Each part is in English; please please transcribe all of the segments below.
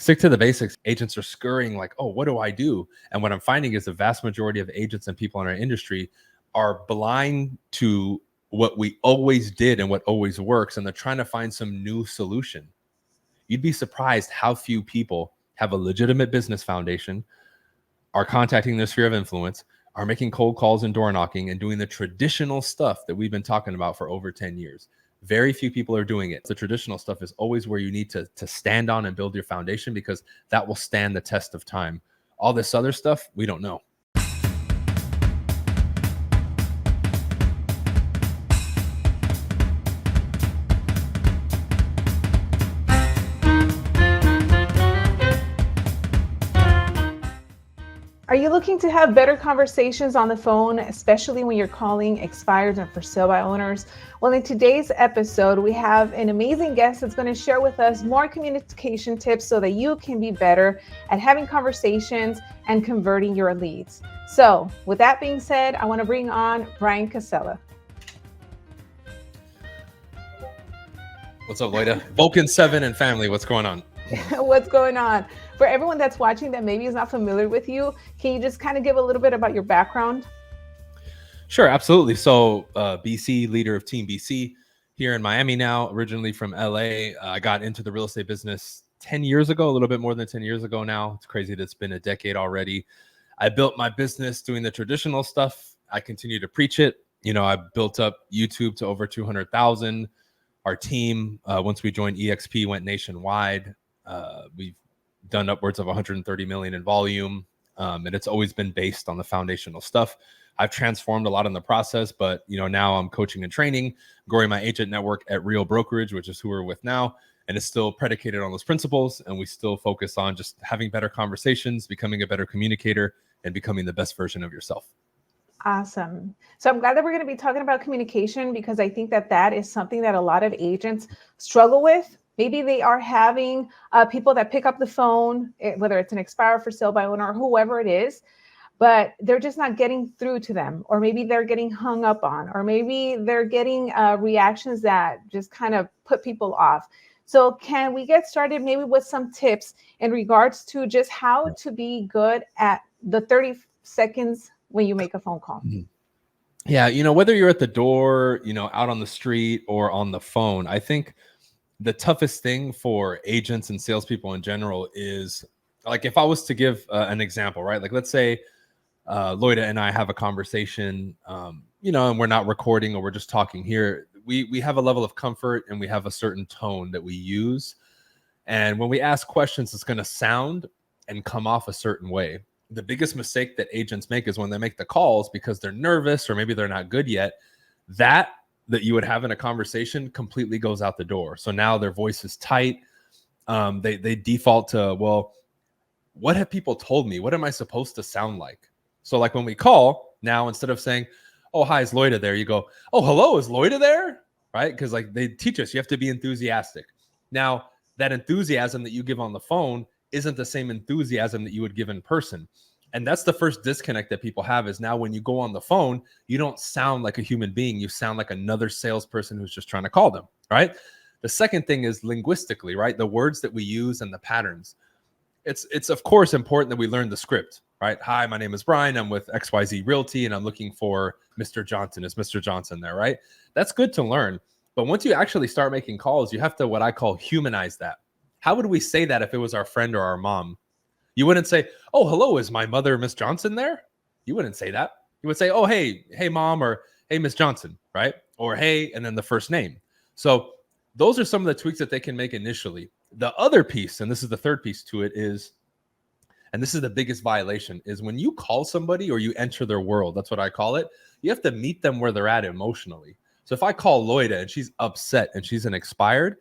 Stick to the basics. Agents are scurrying like, oh, what do I do? And what I'm finding is the vast majority of agents and people in our industry are blind to what we always did and what always works. And they're trying to find some new solution. You'd be surprised how few people have a legitimate business foundation, are contacting their sphere of influence, are making cold calls and door knocking and doing the traditional stuff that we've been talking about for over 10 years. Very few people are doing it. The traditional stuff is always where you need to stand on and build your foundation, because that will stand the test of time. All this other stuff, we don't know. Are you looking to have better conversations on the phone, especially when you're calling expireds and for sale by owners? Well, in today's episode, we have an amazing guest that's going to share with us more communication tips so that you can be better at having conversations and converting your leads. So with that being said, I want to bring on Bryan Casella. What's up, Loida? Vulcan 7 and family, what's going on? What's going on? For everyone that's watching that maybe is not familiar with you, can you just kind of give a little bit about your background? Sure, absolutely. So BC, leader of Team BC here in Miami now, originally from LA. I got into the real estate business 10 years ago, a little bit more than 10 years ago now. It's crazy that it's been a decade already. I built my business doing the traditional stuff. I continue to preach it. You know, I built up YouTube to over 200,000. Our team, once we joined EXP, went nationwide. We've done upwards of 130 million in volume. And it's always been based on the foundational stuff. I've transformed a lot in the process, but now I'm coaching and training, growing my agent network at Real Brokerage, which is who we're with now. And it's still predicated on those principles. And we still focus on just having better conversations, becoming a better communicator, and becoming the best version of yourself. Awesome. So I'm glad that we're going to be talking about communication, because I think that that is something that a lot of agents struggle with. Maybe they are having people that pick up the phone, whether it's an expired, for sale by owner, or whoever it is, but they're just not getting through to them. Or maybe they're getting hung up on, or maybe they're getting reactions that just kind of put people off. So can we get started maybe with some tips in regards to just how to be good at the 30 seconds when you make a phone call? Yeah, whether you're at the door, out on the street or on the phone, I think the toughest thing for agents and salespeople in general is, like, if I was to give an example, right? Like, let's say Loida and I have a conversation, and we're not recording, or we're just talking here. We have a level of comfort and we have a certain tone that we use. And when we ask questions, it's going to sound and come off a certain way. The biggest mistake that agents make is when they make the calls because they're nervous or maybe they're not good yet. That you would have in a conversation completely goes out the door. So now their voice is tight. They default to, well, what have people told me? What am I supposed to sound like? So like when we call now, instead of saying, oh, hi, is Loida there? You go, oh, hello, is Loida there? Right? Because like they teach us, you have to be enthusiastic. Now that enthusiasm that you give on the phone isn't the same enthusiasm that you would give in person. And that's the first disconnect that people have, is now when you go on the phone, you don't sound like a human being. You sound like another salesperson who's just trying to call them, right? The second thing is linguistically, right? The words that we use and the patterns. It's of course important that we learn the script, right? Hi, my name is Bryan. I'm with XYZ Realty and I'm looking for Mr. Johnson. Is Mr. Johnson there, right? That's good to learn. But once you actually start making calls, you have to, what I call, humanize that. How would we say that if it was our friend or our mom? You wouldn't say, oh, hello, is my mother, Miss Johnson, there? You wouldn't say that. You would say, oh, hey, mom, or hey, Miss Johnson, right? Or hey, and then the first name. So those are some of the tweaks that they can make initially. The other piece, and this is the third piece to it, is, and this is the biggest violation, is when you call somebody or you enter their world, that's what I call it, you have to meet them where they're at emotionally. So if I call Loida and she's upset and she's an expired,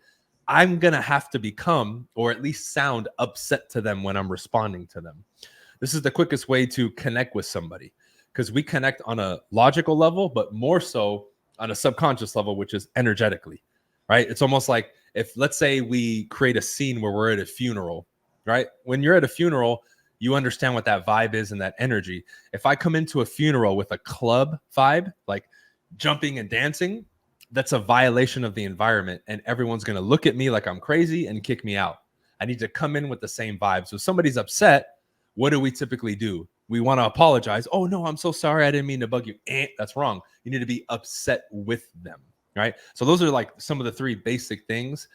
I'm going to have to become, or at least sound, upset to them when I'm responding to them. This is the quickest way to connect with somebody, because we connect on a logical level, but more so on a subconscious level, which is energetically, right? It's almost like if, let's say, we create a scene where we're at a funeral, right? When you're at a funeral, you understand what that vibe is and that energy. If I come into a funeral with a club vibe, like jumping and dancing, that's a violation of the environment, and everyone's going to look at me like I'm crazy and kick me out. I need to come in with the same vibe. So if somebody's upset, what do we typically do? We want to apologize. Oh, no, I'm so sorry. I didn't mean to bug you. That's wrong. You need to be upset with them, right? So those are like some of the 3 basic things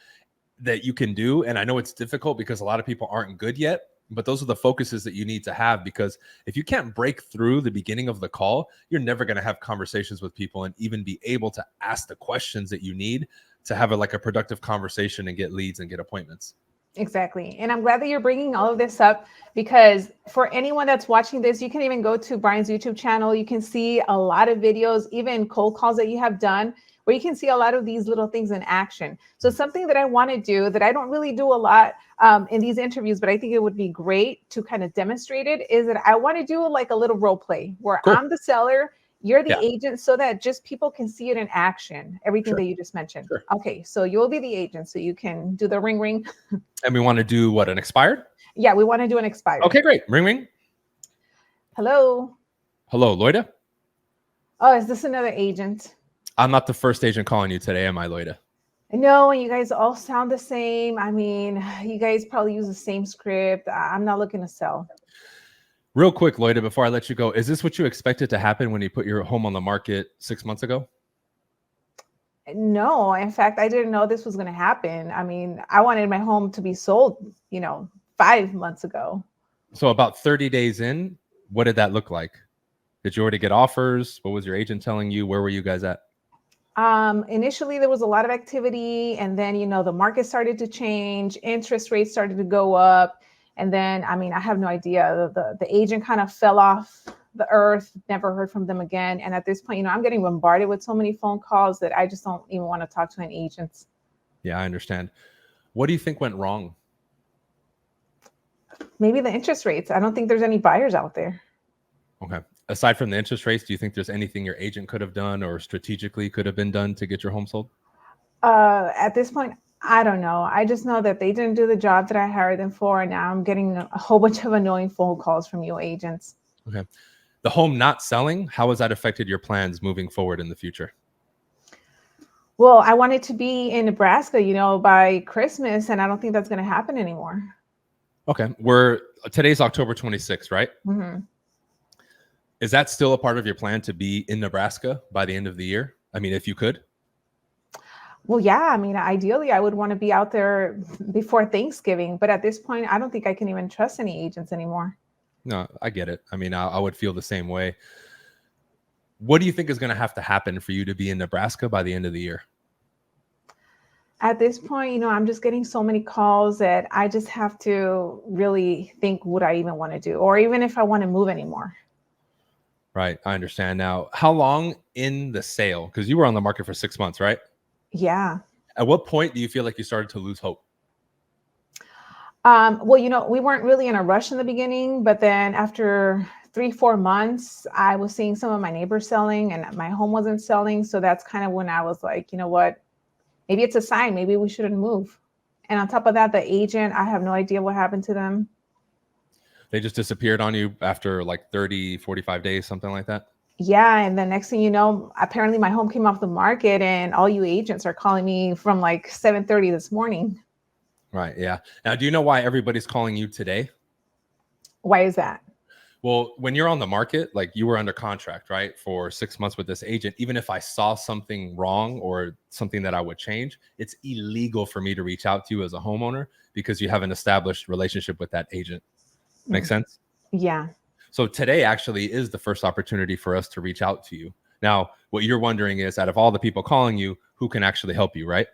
that you can do. And I know it's difficult because a lot of people aren't good yet, but those are the focuses that you need to have, because if you can't break through the beginning of the call, you're never going to have conversations with people and even be able to ask the questions that you need to have a productive conversation and get leads and get appointments. Exactly. And I'm glad that you're bringing all of this up, because for anyone that's watching this, you can even go to Bryan's YouTube channel. You can see a lot of videos, even cold calls that you have done, where you can see a lot of these little things in action. So something that I want to do that I don't really do a lot in these interviews, but I think it would be great to kind of demonstrate it, is that I want to do like a little role play where Cool. I'm the seller, you're the Yeah. agent, so that just people can see it in action, everything Sure. that you just mentioned. Sure. Okay, so you'll be the agent, so you can do the ring ring. And we want to do what, an expired? Yeah, we want to do an expired. Okay, great. Ring, ring. Hello. Hello, Loida. Oh, is this another agent? I'm not the first agent calling you today, am I, Loida? No, and you guys all sound the same. I mean, you guys probably use the same script. I'm not looking to sell. Real quick, Loida, before I let you go, is this what you expected to happen when you put your home on the market 6 months ago? No, in fact, I didn't know this was going to happen. I mean, I wanted my home to be sold, 5 months ago. So about 30 days in, what did that look like? Did you already get offers? What was your agent telling you? Where were you guys at? Initially, there was a lot of activity, and then, the market started to change, interest rates started to go up. And then, I mean, I have no idea. The agent kind of fell off the earth, never heard from them again. And at this point, I'm getting bombarded with so many phone calls that I just don't even want to talk to an agent. Yeah, I understand. What do you think went wrong? Maybe the interest rates. I don't think there's any buyers out there. Okay. Aside from the interest rates, do you think there's anything your agent could have done or strategically could have been done to get your home sold? At this point, I don't know. I just know that they didn't do the job that I hired them for. And now I'm getting a whole bunch of annoying phone calls from you agents. Okay. The home not selling, how has that affected your plans moving forward in the future? Well, I wanted to be in Nebraska, by Christmas, and I don't think that's going to happen anymore. Okay. Today's October 26th, right? Mm-hmm. Is that still a part of your plan to be in Nebraska by the end of the year? I mean, if you could. Well, yeah, I mean, ideally, I would want to be out there before Thanksgiving. But at this point, I don't think I can even trust any agents anymore. No, I get it. I mean, I would feel the same way. What do you think is going to have to happen for you to be in Nebraska by the end of the year? At this point, I'm just getting so many calls that I just have to really think what I even want to do, or even if I want to move anymore. Right. I understand now. How long in the sale? Because you were on the market for 6 months, right? Yeah. At what point do you feel like you started to lose hope? Well, we weren't really in a rush in the beginning, but then after 3-4 months, I was seeing some of my neighbors selling and my home wasn't selling. So that's kind of when I was like, you know what? Maybe it's a sign. Maybe we shouldn't move. And on top of that, the agent, I have no idea what happened to them. They just disappeared on you after like 30, 45 days, something like that? Yeah. And the next thing you know, apparently my home came off the market and all you agents are calling me from like 7:30 this morning. Right. Yeah. Now, do you know why everybody's calling you today? Why is that? Well, when you're on the market, like you were under contract, right, for 6 months with this agent, even if I saw something wrong or something that I would change, it's illegal for me to reach out to you as a homeowner because you have an established relationship with that agent. Make sense? Yeah. So today actually is the first opportunity for us to reach out to you. Now, what you're wondering is, out of all the people calling you, who can actually help you, right?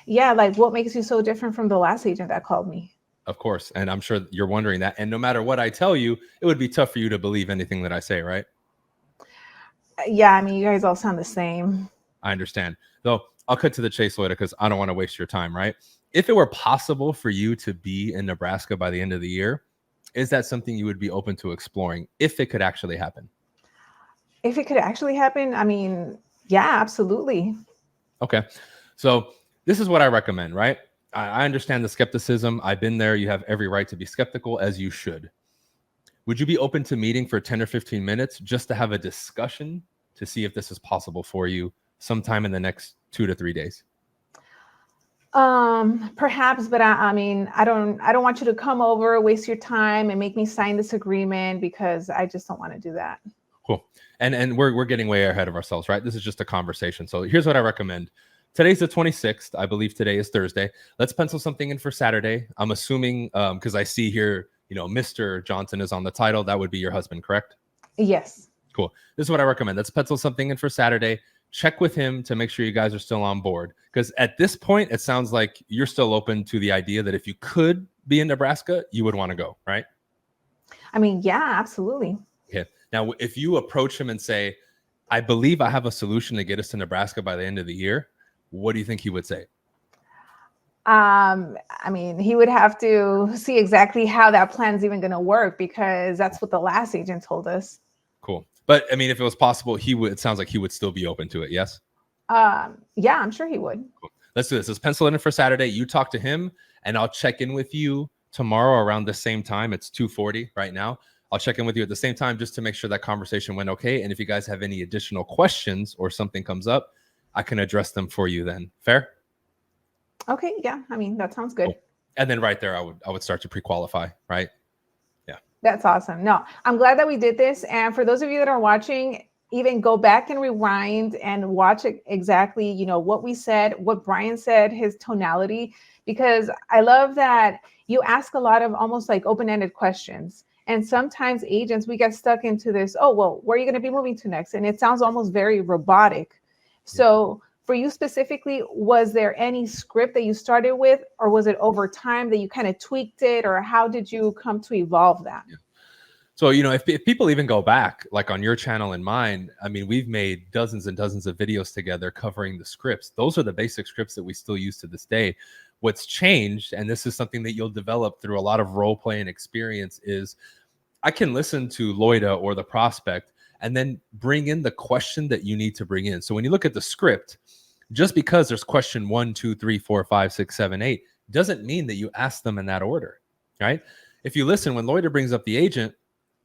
Yeah. Like, what makes you so different from the last agent that called me? Of course. And I'm sure you're wondering that. And no matter what I tell you, it would be tough for you to believe anything that I say, right? Yeah. I mean, you guys all sound the same. I understand. Though I'll cut to the chase, Loida, because I don't want to waste your time, right? If it were possible for you to be in Nebraska by the end of the year, is that something you would be open to exploring if it could actually happen? If it could actually happen, I mean, yeah, absolutely. Okay. So this is what I recommend, right? I understand the skepticism. I've been there. You have every right to be skeptical, as you should. Would you be open to meeting for 10 or 15 minutes just to have a discussion to see if this is possible for you sometime in the next 2 to 3 days? Perhaps, but I mean, I don't want you to come over, waste your time and make me sign this agreement because I just don't want to do that. Cool. And we're getting way ahead of ourselves, right? This is just a conversation. So here's what I recommend. Today's the 26th. I believe today is Thursday. Let's pencil something in for Saturday. I'm assuming, because I see here, Mr. Johnson is on the title. That would be your husband, correct? Yes. Cool. This is what I recommend. Let's pencil something in for Saturday. Check with him to make sure you guys are still on board. Because at this point, it sounds like you're still open to the idea that if you could be in Nebraska, you would want to go, right? I mean, yeah, absolutely. Okay. Now, if you approach him and say, I believe I have a solution to get us to Nebraska by the end of the year, what do you think he would say? I mean, he would have to see exactly how that plan is even going to work, because that's what the last agent told us. Cool. But I mean, if it was possible, it sounds like he would still be open to it. Yes. Yeah, I'm sure he would. Cool. Let's do this. Let's pencil it in for Saturday. You talk to him and I'll check in with you tomorrow around the same time. It's 2:40 right now. I'll check in with you at the same time just to make sure that conversation went okay. And if you guys have any additional questions or something comes up, I can address them for you then. Fair? Okay. Yeah. I mean, that sounds good. Cool. And then right there, I would start to pre-qualify, right? Yeah. That's awesome. No, I'm glad that we did this. And for those of you that are watching, even go back and rewind and watch it exactly, what we said, what Bryan said, his tonality, because I love that you ask a lot of almost like open-ended questions. And sometimes agents, we get stuck into this, oh, well, where are you going to be moving to next? And it sounds almost very robotic. So for you specifically, was there any script that you started with, or was it over time that you kind of tweaked it, or how did you come to evolve that? Yeah. So, if people even go back, like on your channel and mine, I mean, we've made dozens and dozens of videos together covering the scripts. Those are the basic scripts that we still use to this day. What's changed, and this is something that you'll develop through a lot of role play and experience, is I can listen to Loida or the prospect and then bring in the question that you need to bring in. So when you look at the script, just because there's question 1, 2, 3, 4, 5, 6, 7, 8 doesn't mean that you ask them in that order, right? If you listen, when Loida brings up the agent,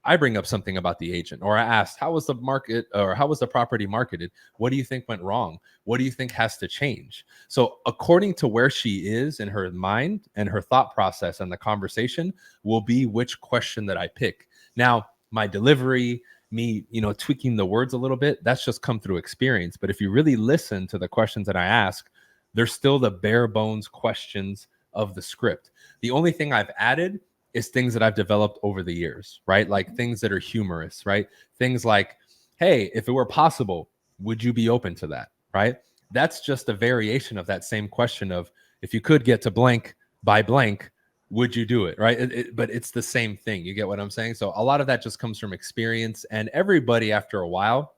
I bring up something about the agent, or I asked, how was the market, or how was the property marketed? What do you think went wrong? What do you think has to change? So according to where she is in her mind and her thought process, and the conversation will be which question that I pick. Now, my delivery, me, tweaking the words a little bit, that's just come through experience. But if you really listen to the questions that I ask, they're still the bare bones questions of the script. The only thing I've added is things that I've developed over the years, right? Like things that are humorous, right? Things like, hey, if it were possible, would you be open to that, right? That's just a variation of that same question of, if you could get to blank by blank, would you do it, right? But it's the same thing. You get what I'm saying? So a lot of that just comes from experience, and everybody after a while,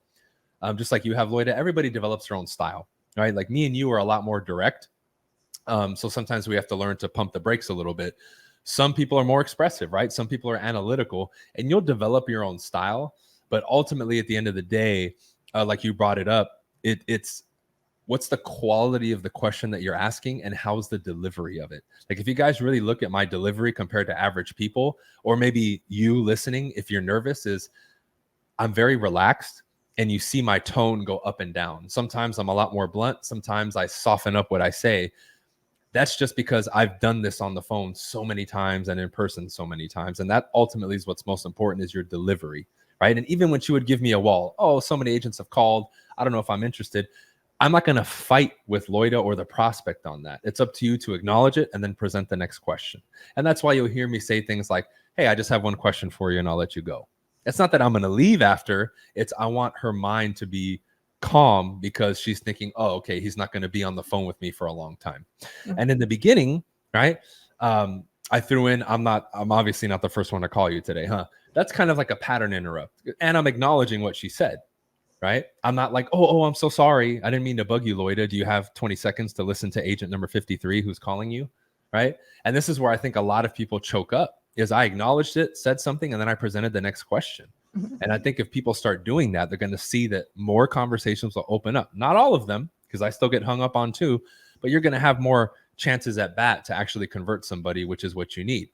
just like you have, Loida, everybody develops their own style, right? Like me and you are a lot more direct. So sometimes we have to learn to pump the brakes a little bit. Some people are more expressive, right? Some people are analytical, and you'll develop your own style. But ultimately, at the end of the day, like you brought it up, it's what's the quality of the question that you're asking, and how's the delivery of it? Like if you guys really look at my delivery compared to average people, or maybe you listening, if you're nervous, is I'm very relaxed, and you see my tone go up and down. Sometimes I'm a lot more blunt. Sometimes I soften up what I say. That's just because I've done this on the phone so many times and in person so many times. And that ultimately is what's most important, is your delivery, right? And even when she would give me a wall, oh, so many agents have called, I don't know if I'm interested. I'm not going to fight with Loida or the prospect on that. It's up to you to acknowledge it and then present the next question. And that's why you'll hear me say things like, hey, I just have one question for you and I'll let you go. It's not that I'm going to leave after. It's I want her mind to be calm, because she's thinking, oh, okay, he's not going to be on the phone with me for a long time. Mm-hmm. And in the beginning, right, I threw in, I'm obviously not the first one to call you today, huh? That's kind of like a pattern interrupt. And I'm acknowledging what she said, right? I'm not like, oh, I'm so sorry. I didn't mean to bug you, Loida. Do you have 20 seconds to listen to agent number 53 who's calling you, right? And this is where I think a lot of people choke up, is I acknowledged it, said something, and then I presented the next question. And I think if people start doing that, they're going to see that more conversations will open up. Not all of them, because I still get hung up on too, but you're going to have more chances at bat to actually convert somebody, which is what you need.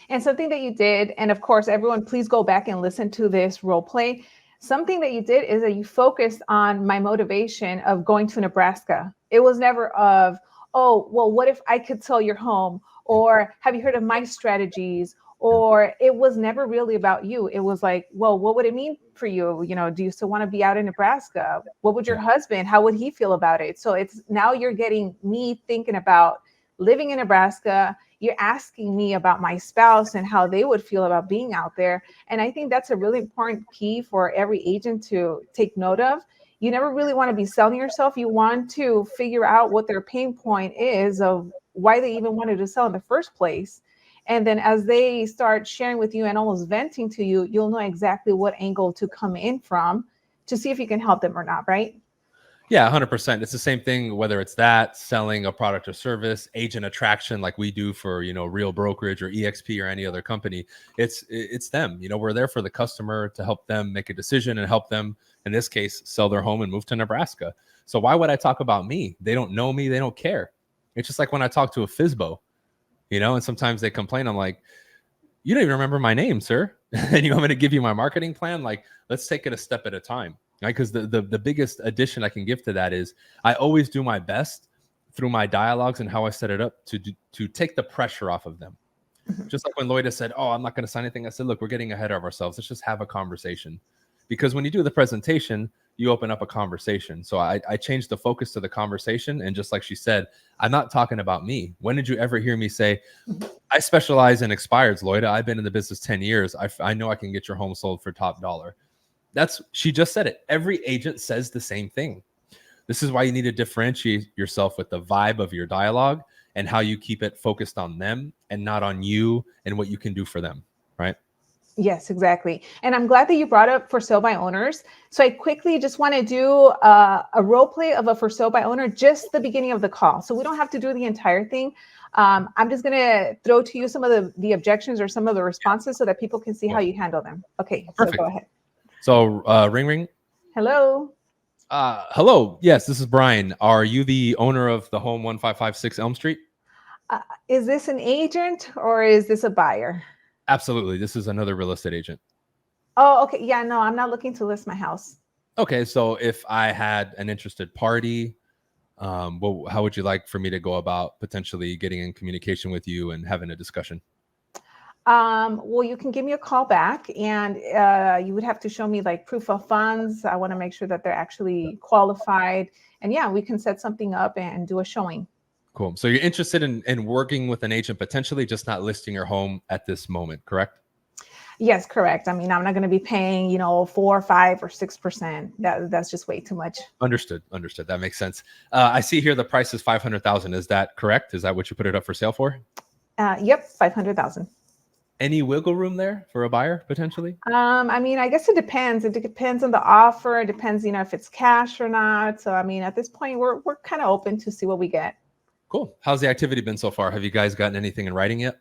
And something that you did, and of course, everyone, please go back and listen to this role play. Something that you did is that you focused on my motivation of going to Nebraska. It was never of, oh, well, what if I could sell your home? Or have you heard of my strategies? Or it was never really about you. It was like, well, what would it mean for you? You know, do you still want to be out in Nebraska? What would your Yeah. husband, how would he feel about it? So it's now you're getting me thinking about living in Nebraska. You're asking me about my spouse and how they would feel about being out there. And I think that's a really important key for every agent to take note of. You never really want to be selling yourself. You want to figure out what their pain point is of why they even wanted to sell in the first place. And then as they start sharing with you and almost venting to you, you'll know exactly what angle to come in from to see if you can help them or not, right? Yeah, 100%. It's the same thing, whether it's that selling a product or service, agent attraction, like we do for, Real Brokerage or EXP or any other company. It's them. We're there for the customer to help them make a decision and help them, in this case, sell their home and move to Nebraska. So why would I talk about me? They don't know me. They don't care. It's just like when I talk to a FSBO, and sometimes they complain. I'm like, you don't even remember my name, sir. And you want me to give you my marketing plan? Like, let's take it a step at a time. Right? Because the biggest addition I can give to that is I always do my best through my dialogues and how I set it up to take the pressure off of them. Mhm. Just like when Lloyda said, oh, I'm not going to sign anything. I said, look, we're getting ahead of ourselves. Let's just have a conversation. Because when you do the presentation, you open up a conversation. So I changed the focus to the conversation. And just like she said, I'm not talking about me. When did you ever hear me say, I specialize in expireds, Lloyda. I've been in the business 10 years. I know I can get your home sold for top dollar. She just said it. Every agent says the same thing. This is why you need to differentiate yourself with the vibe of your dialogue and how you keep it focused on them and not on you and what you can do for them. Right. Yes, exactly. And I'm glad that you brought up for sale by owners. So I quickly just want to do a role play of a for sale by owner, just the beginning of the call. So we don't have to do the entire thing. I'm just going to throw to you some of the objections or some of the responses so that people can see how you handle them. Okay, so go Perfect. ahead. So ring, ring. Hello. Hello. Yes, this is Brian. Are you the owner of the home 1556 Elm Street? Is this an agent or is this a buyer? Absolutely. This is another real estate agent. Oh, okay. Yeah, no, I'm not looking to list my house. Okay. So if I had an interested party, how would you like for me to go about potentially getting in communication with you and having a discussion? Well, you can give me a call back and you would have to show me like proof of funds. I want to make sure that they're actually qualified. And yeah, we can set something up and do a showing. Cool. So you're interested in working with an agent, potentially just not listing your home at this moment, correct? Yes, correct. I mean, I'm not going to be paying, 4, 5, or 6%. That's just way too much. Understood. Understood. That makes sense. I see here the price is 500,000. Is that correct? Is that what you put it up for sale for? Yep, 500,000. Any wiggle room there for a buyer potentially? I mean, I guess it depends. It depends on the offer. It depends, if it's cash or not. So, I mean, at this point, we're kind of open to see what we get. Cool. How's the activity been so far? Have you guys gotten anything in writing yet?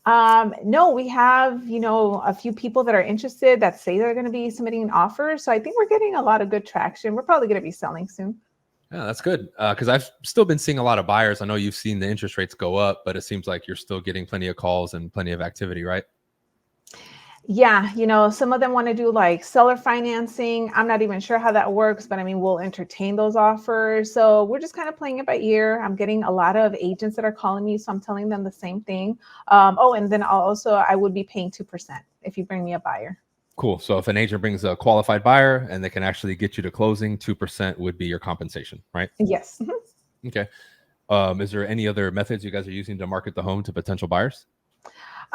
No, we have, a few people that are interested that say they're going to be submitting an offer. So I think we're getting a lot of good traction. We're probably going to be selling soon. Yeah, that's good. Because I've still been seeing a lot of buyers. I know you've seen the interest rates go up, but it seems like you're still getting plenty of calls and plenty of activity, right? Yeah, some of them want to do like seller financing. I'm not even sure how that works, but I mean, we'll entertain those offers. So we're just kind of playing it by ear. I'm getting a lot of agents that are calling me, so I'm telling them the same thing. And then I would be paying 2% if you bring me a buyer. Cool. So if an agent brings a qualified buyer and they can actually get you to closing, 2% would be your compensation, right? Yes. Mm-hmm. Okay. Is there any other methods you guys are using to market the home to potential buyers?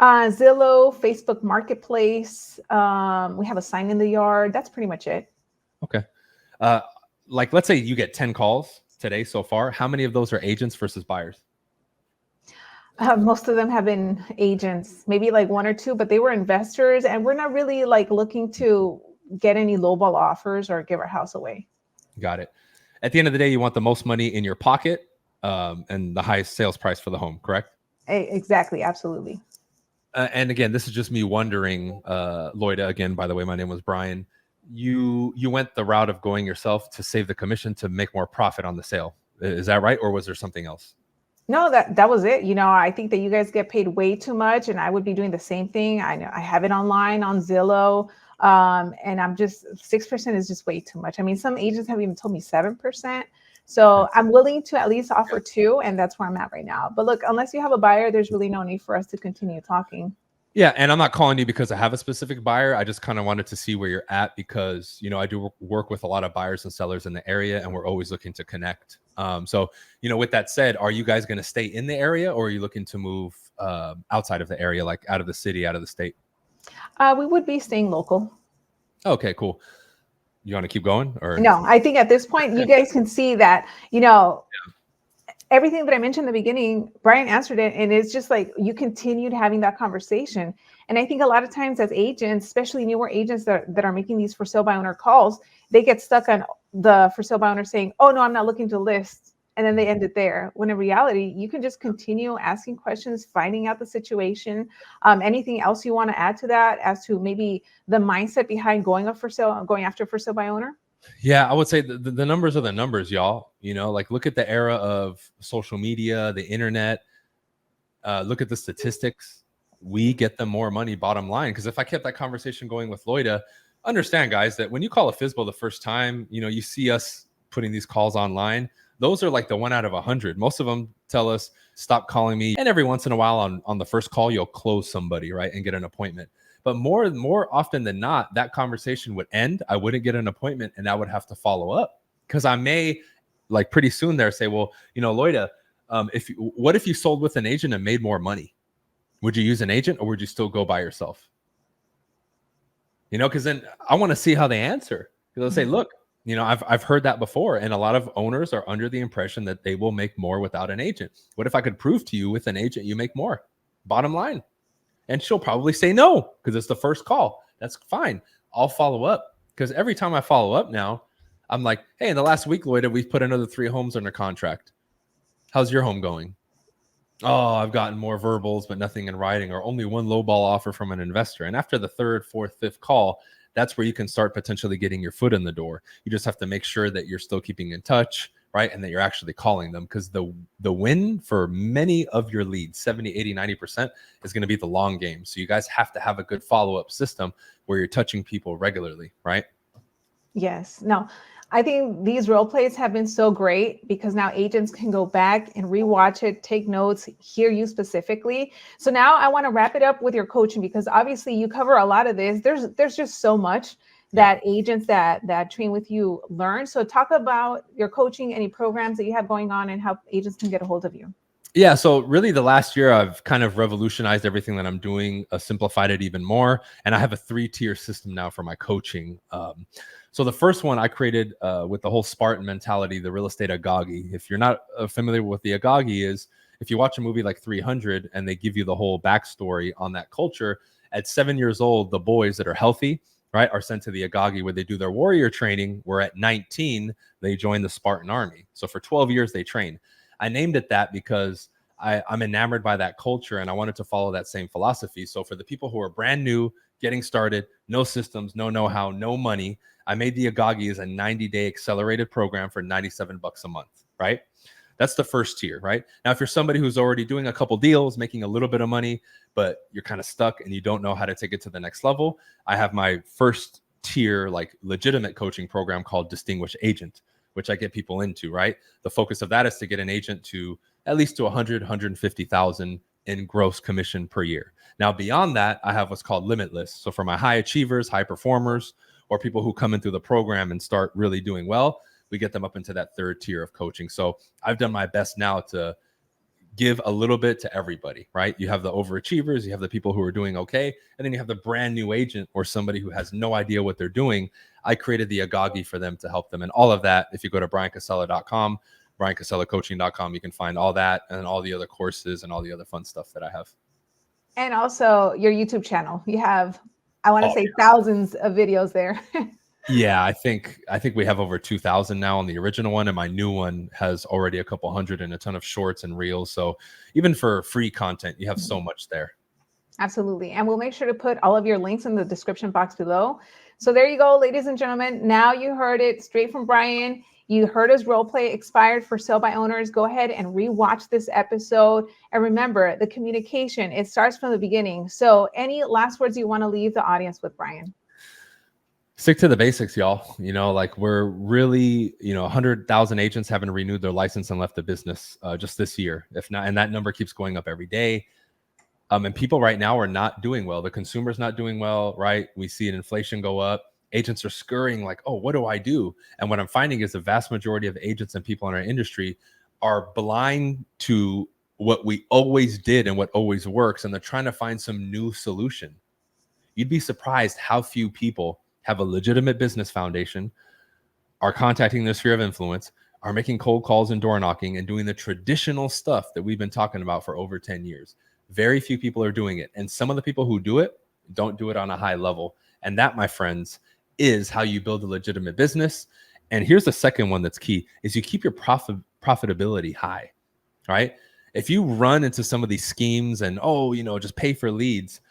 Zillow, Facebook Marketplace. We have a sign in the yard. That's pretty much it. Okay. Like, let's say you get 10 calls today so far. How many of those are agents versus buyers? Most of them have been agents, maybe like 1 or 2, but they were investors, and we're not really like looking to get any lowball offers or give our house away. Got it. At the end of the day, you want the most money in your pocket and the highest sales price for the home, correct? Exactly. Absolutely. And again, this is just me wondering, Lloyda, again, by the way, my name was Brian. You went the route of going yourself to save the commission to make more profit on the sale. Is that right? Or was there something else? No, that was it. I think that you guys get paid way too much, and I would be doing the same thing. I know I have it online on Zillow, and I'm just 6% is just way too much. I mean, some agents have even told me 7%. So I'm willing to at least offer 2, and that's where I'm at right now. But look, unless you have a buyer, there's really no need for us to continue talking. Yeah, and I'm not calling you because I have a specific buyer. I just kind of wanted to see where you're at because, I do work with a lot of buyers and sellers in the area, and we're always looking to connect. So, with that said, are you guys going to stay in the area, or are you looking to move outside of the area, like out of the city, out of the state? We would be staying local. Okay, cool. You want to keep going, or? No, I think at this point, you guys can see that, everything that I mentioned in the beginning, Bryan answered it. And it's just like you continued having that conversation. And I think a lot of times as agents, especially newer agents that are making these for sale by owner calls, they get stuck on the for sale by owner saying, oh, no, I'm not looking to list. And then they end it there. When in reality, you can just continue asking questions, finding out the situation. Anything else you want to add to that as to maybe the mindset behind going after for sale by owner? Yeah, I would say the numbers are the numbers, y'all. Like look at the era of social media, the internet. Look at the statistics. We get them more money, bottom line. Because if I kept that conversation going with Loida, understand, guys, that when you call a FSBO the first time, you see us putting these calls online. Those are like the 1 out of 100. Most of them tell us, stop calling me. And every once in a while on the first call, you'll close somebody, right? And get an appointment. But more often than not, that conversation would end. I wouldn't get an appointment and I would have to follow up because I may like pretty soon there say, well, Loida, what if you sold with an agent and made more money? Would you use an agent or would you still go by yourself? Because then I want to see how they answer. Because they'll say, look, I've heard that before. And a lot of owners are under the impression that they will make more without an agent. What if I could prove to you with an agent you make more? Bottom line. And she'll probably say no because it's the first call. That's fine. I'll follow up because every time I follow up now, I'm like, hey, in the last week, Loida, we've put another 3 homes under contract. How's your home going? Oh, I've gotten more verbals, but nothing in writing, or only 1 lowball offer from an investor. And after the 3rd, 4th, 5th call, that's where you can start potentially getting your foot in the door. You just have to make sure that you're still keeping in touch, right? And that you're actually calling them because the win for many of your leads, 70, 80, 90% is going to be the long game. So you guys have to have a good follow-up system where you're touching people regularly, right? Yes. No, I think these role plays have been so great because now agents can go back and rewatch it, take notes, hear you specifically. So now I want to wrap it up with your coaching because obviously you cover a lot of this. There's just so much that agents that train with you learn. So talk about your coaching, any programs that you have going on and how agents can get a hold of you. Yeah. So really the last year I've kind of revolutionized everything that I'm doing, simplified it even more. And I have a 3-tier system now for my coaching. So the first one I created with the whole Spartan mentality, the real estate agagi. If you're not familiar with what the agagi is, if you watch a movie like 300 and they give you the whole backstory on that culture, at 7 years old, the boys that are healthy, right, are sent to the agagi where they do their warrior training, where at 19, they join the Spartan army. So for 12 years, they train. I named it that because I'm enamored by that culture and I wanted to follow that same philosophy. So for the people who are brand new, getting started, no systems, no know-how, no money, I made the agagi as a 90-day accelerated program for $97 a month, right? That's the first tier, right? Now, if you're somebody who's already doing a couple deals, making a little bit of money, but you're kind of stuck and you don't know how to take it to the next level, I have my first tier, like legitimate coaching program called Distinguished Agent, which I get people into, right? The focus of that is to get an agent to at least to 100, 150,000 in gross commission per year. Now, beyond that, I have what's called Limitless. So for my high achievers, high performers, or people who come in through the program and start really doing well, we get them up into that 3rd tier of coaching. So I've done my best now to give a little bit to everybody, right? You have the overachievers, you have the people who are doing okay, and then you have the brand new agent or somebody who has no idea what they're doing. I created the agagi for them to help them. And all of that, if you go to bryancasella.com, bryancasellacoaching.com, you can find all that and all the other courses and all the other fun stuff that I have. And also your YouTube channel. You have, I want to say thousands of videos there. Yeah, I think we have over 2,000 now on the original one, and my new one has already a couple hundred and a ton of shorts and reels. So even for free content, you have so much there. Absolutely. And we'll make sure to put all of your links in the description box below. So there you go, ladies and gentlemen. Now you heard it straight from Bryan. You heard his role play expired for sale by owners. Go ahead and rewatch this episode. And remember, the communication, it starts from the beginning. So any last words you want to leave the audience with, Bryan? Stick to the basics, y'all. Like we're really, 100,000 agents haven't renewed their license and left the business just this year. If not, and that number keeps going up every day. And people right now are not doing well. The consumer's not doing well, right? We see an inflation go up. Agents are scurrying like, oh, what do I do? And what I'm finding is the vast majority of agents and people in our industry are blind to what we always did and what always works. And they're trying to find some new solution. You'd be surprised how few people have a legitimate business foundation, are contacting their sphere of influence, are making cold calls and door knocking and doing the traditional stuff that we've been talking about for over 10 years. Very few people are doing it. And some of the people who do it don't do it on a high level. And that, my friends, is how you build a legitimate business. And here's the second one that's key is you keep your profitability high, right? If you run into some of these schemes and, just pay for leads,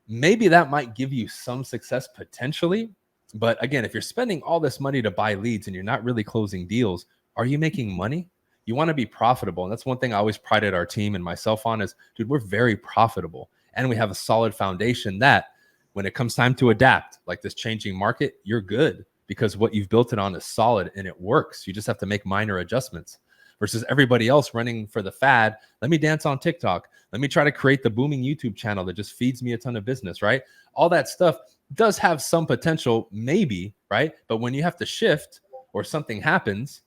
maybe that might give you some success potentially. But again, if you're spending all this money to buy leads and you're not really closing deals, are you making money? You want to be profitable. And that's one thing I always prided our team and myself on is, dude, we're very profitable. And we have a solid foundation that when it comes time to adapt, like this changing market, you're good because what you've built it on is solid and it works. You just have to make minor adjustments versus everybody else running for the fad. Let me dance on TikTok. Let me try to create the booming YouTube channel that just feeds me a ton of business, right? All that stuff does have some potential, maybe, right? But when you have to shift or something happens,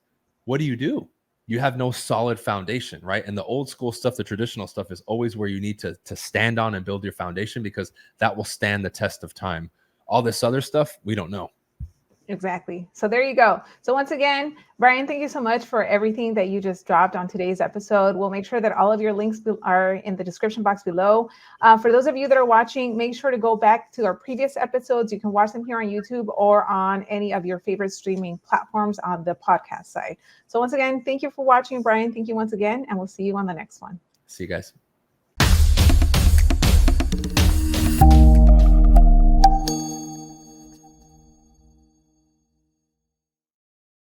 what do? You have no solid foundation, right? And the old school stuff, the traditional stuff is always where you need to stand on and build your foundation because that will stand the test of time. All this other stuff, we don't know. Exactly. So there you go. So once again, Bryan, thank you so much for everything that you just dropped on today's episode. We'll make sure that all of your links are in the description box below. For those of you that are watching, make sure to go back to our previous episodes. You can watch them here on YouTube or on any of your favorite streaming platforms on the podcast side. So once again, thank you for watching, Bryan. Thank you once again, and we'll see you on the next one. See you guys.